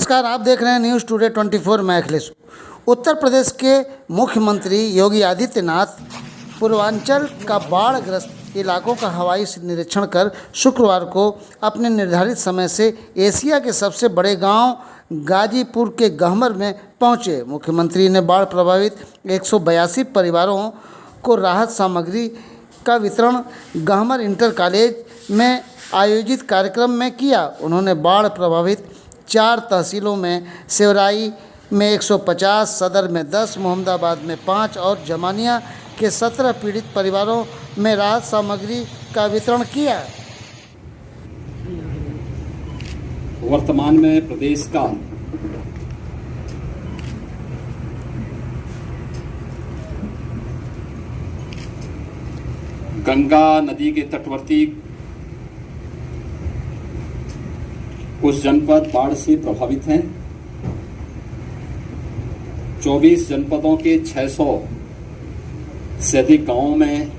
नमस्कार, आप देख रहे हैं न्यूज़ टुडे 24। मैं अखिलेश। उत्तर प्रदेश के मुख्यमंत्री योगी आदित्यनाथ पूर्वांचल का बाढ़ग्रस्त इलाकों का हवाई निरीक्षण कर शुक्रवार को अपने निर्धारित समय से एशिया के सबसे बड़े गांव गाजीपुर के गहमर में पहुंचे। मुख्यमंत्री ने बाढ़ प्रभावित 182 परिवारों को राहत सामग्री का वितरण गहमर इंटर कॉलेज में आयोजित कार्यक्रम में किया। उन्होंने बाढ़ प्रभावित 4 तहसीलों में सेवराई में 150, सदर में 10, मोहम्मदाबाद में 5 और जमानिया के 17 पीड़ित परिवारों में राहत सामग्री का वितरण किया। वर्तमान में प्रदेश का गंगा नदी के तटवर्ती कुछ जनपद बाढ़ से प्रभावित हैं। 24 जनपदों के 600 से अधिक गांवों में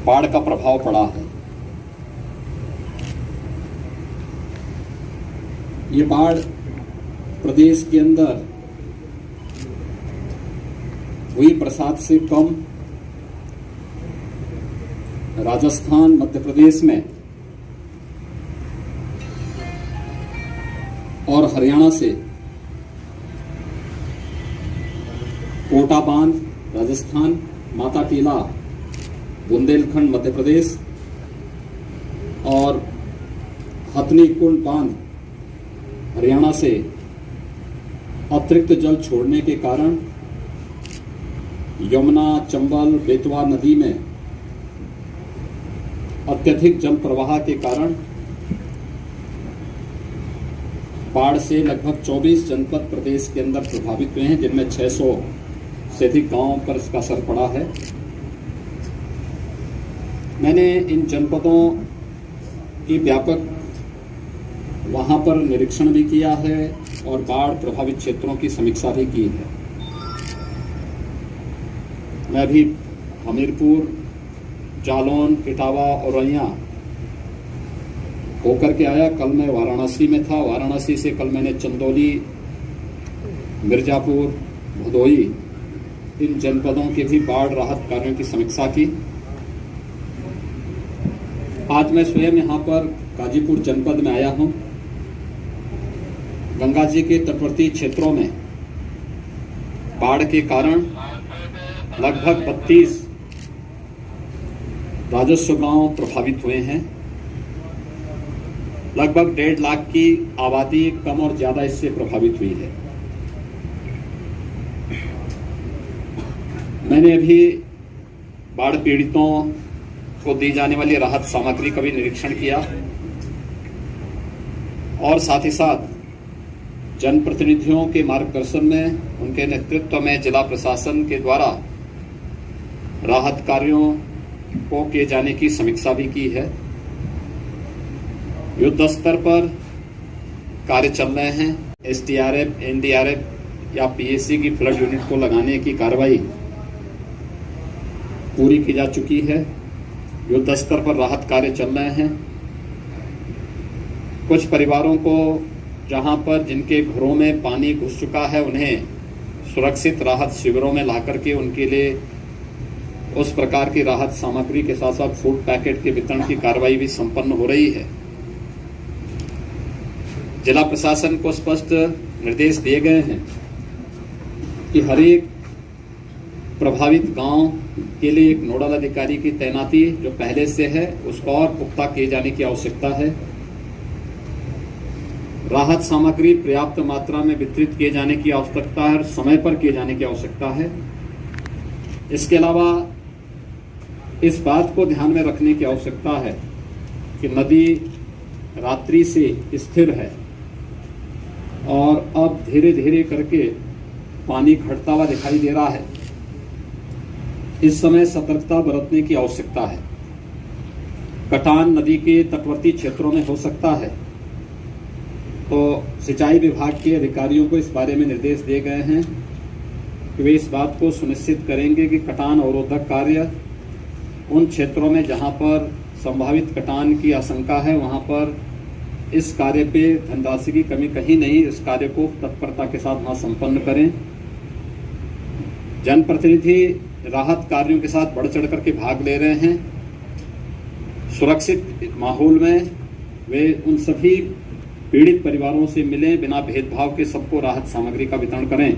बाढ़ का प्रभाव पड़ा है। ये बाढ़ प्रदेश के अंदर हुई बरसात से कम राजस्थान, मध्य प्रदेश में और हरियाणा से कोटा बांध राजस्थान, माता टीला बुंदेलखंड मध्य प्रदेश और हथनी कुंड बांध हरियाणा से अतिरिक्त जल छोड़ने के कारण यमुना, चंबल, बेतवा नदी में अत्यधिक जल प्रवाह के कारण बाढ़ से लगभग 24 जनपद प्रदेश के अंदर प्रभावित हुए हैं, जिनमें 600 से अधिक गांवों पर इसका असर पड़ा है। मैंने इन जनपदों की व्यापक वहां पर निरीक्षण भी किया है और बाढ़ प्रभावित क्षेत्रों की समीक्षा भी की है। मैं भी हमीरपुर, जालौन, इटावा और औरैया होकर के आया। कल मैं वाराणसी में था। वाराणसी से कल मैंने चंदौली, मिर्जापुर, भदोही इन जनपदों के भी बाढ़ राहत कार्यों की समीक्षा की। आज मैं स्वयं यहाँ पर गाजीपुर जनपद में आया हूँ। गंगा जी के तटवर्ती क्षेत्रों में बाढ़ के कारण लगभग 32 राजस्व गांव प्रभावित हुए हैं। लगभग 1.5 लाख की आबादी कम और ज्यादा इससे प्रभावित हुई है। मैंने अभी बाढ़ पीड़ितों को दी जाने वाली राहत सामग्री का भी निरीक्षण किया और साथ ही साथ जनप्रतिनिधियों के मार्गदर्शन में, उनके नेतृत्व में जिला प्रशासन के द्वारा राहत कार्यों को किए जाने की समीक्षा भी की है। युद्ध स्तर पर कार्य चल रहे हैं। एसडीआरएफ, एनडीआरएफ या पीएसी की फ्लड यूनिट को लगाने की कार्रवाई पूरी की जा चुकी है। युद्ध स्तर पर राहत कार्य चल रहे हैं। कुछ परिवारों को जहां पर जिनके घरों में पानी घुस चुका है, उन्हें सुरक्षित राहत शिविरों में ला करके उनके लिए उस प्रकार की राहत सामग्री के साथ साथ फूड पैकेट के वितरण की कार्रवाई भी संपन्न हो रही है। जिला प्रशासन को स्पष्ट निर्देश दिए गए हैं कि हर एक प्रभावित गांव के लिए एक नोडल अधिकारी की तैनाती जो पहले से है उसको और पुख्ता किए जाने की आवश्यकता है। राहत सामग्री पर्याप्त मात्रा में वितरित किए जाने की आवश्यकता है और समय पर किए जाने की आवश्यकता है। इसके अलावा इस बात को ध्यान में रखने की आवश्यकता है कि नदी रात्रि से स्थिर है और अब धीरे धीरे करके पानी घटता हुआ दिखाई दे रहा है। इस समय सतर्कता बरतने की आवश्यकता है। कटान नदी के तटवर्ती क्षेत्रों में हो सकता है, तो सिंचाई विभाग के अधिकारियों को इस बारे में निर्देश दिए गए हैं कि वे इस बात को सुनिश्चित करेंगे कि कटान अवरोधक कार्य उन क्षेत्रों में जहां पर संभावित कटान की आशंका है वहां पर इस कार्य पे धनराशि की कमी कहीं नहीं, इस कार्य को तत्परता के साथ वहाँ संपन्न करें। जनप्रतिनिधि राहत कार्यों के साथ बढ़ चढ़ करके भाग ले रहे हैं। सुरक्षित माहौल में वे उन सभी पीड़ित परिवारों से मिलें, बिना भेदभाव के सबको राहत सामग्री का वितरण करें।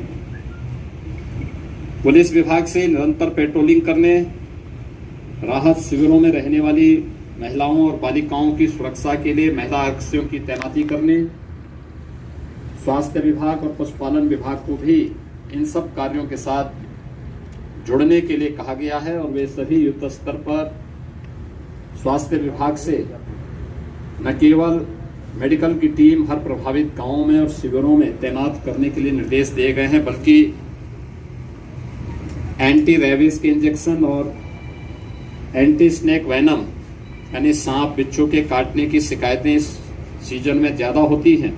पुलिस विभाग से निरंतर पेट्रोलिंग करने, राहत शिविरों में रहने वाली महिलाओं और बालिकाओं की सुरक्षा के लिए महिला आरक्षियों की तैनाती करने, स्वास्थ्य विभाग और पशुपालन विभाग को भी इन सब कार्यों के साथ जुड़ने के लिए कहा गया है और वे सभी युद्ध स्तर पर स्वास्थ्य विभाग से न केवल मेडिकल की टीम हर प्रभावित गांवों में और शिविरों में तैनात करने के लिए निर्देश दिए गए हैं, बल्कि एंटी रेबीज के इंजेक्शन और एंटी स्नेक वेनम यानी सांप बिच्छू के काटने की शिकायतें इस सीजन में ज़्यादा होती हैं,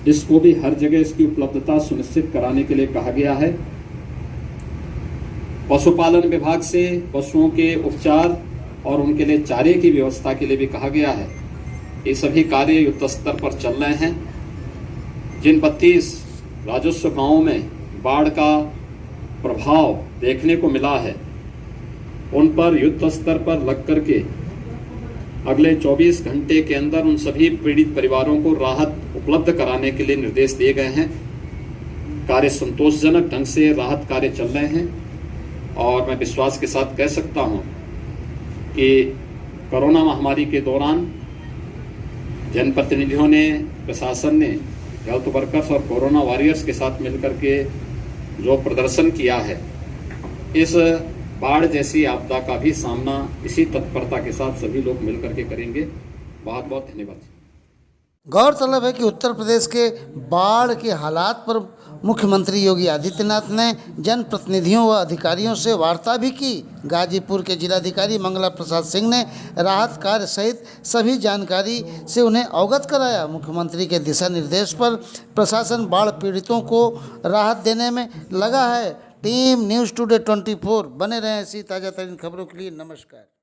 इसको भी हर जगह इसकी उपलब्धता सुनिश्चित कराने के लिए कहा गया है। पशुपालन विभाग से पशुओं के उपचार और उनके लिए चारे की व्यवस्था के लिए भी कहा गया है। ये सभी कार्य युद्ध स्तर पर चल रहे हैं। जिन 32 राजस्व गांवों में बाढ़ का प्रभाव देखने को मिला है, उन पर युद्ध स्तर पर लग करके अगले 24 घंटे के अंदर उन सभी पीड़ित परिवारों को राहत उपलब्ध कराने के लिए निर्देश दिए गए हैं। कार्य संतोषजनक ढंग से राहत कार्य चल रहे हैं और मैं विश्वास के साथ कह सकता हूं कि कोरोना महामारी के दौरान जनप्रतिनिधियों ने, प्रशासन ने हेल्थ वर्कर्स और कोरोना वॉरियर्स के साथ मिलकर के जो प्रदर्शन किया है, इस बाढ़ जैसी आपदा का भी सामना इसी तत्परता के साथ सभी लोग मिलकर के करेंगे। बहुत बहुत धन्यवाद। गौरतलब है कि उत्तर प्रदेश के बाढ़ के हालात पर मुख्यमंत्री योगी आदित्यनाथ ने जनप्रतिनिधियों व अधिकारियों से वार्ता भी की। गाजीपुर के जिलाधिकारी मंगला प्रसाद सिंह ने राहत कार्य सहित सभी जानकारी से उन्हें अवगत कराया। मुख्यमंत्री के दिशा निर्देश पर प्रशासन बाढ़ पीड़ितों को राहत देने में लगा है। टीम न्यूज़ टुडे 24 बने रहें ऐसी ताज़ा तरीन खबरों के लिए। नमस्कार।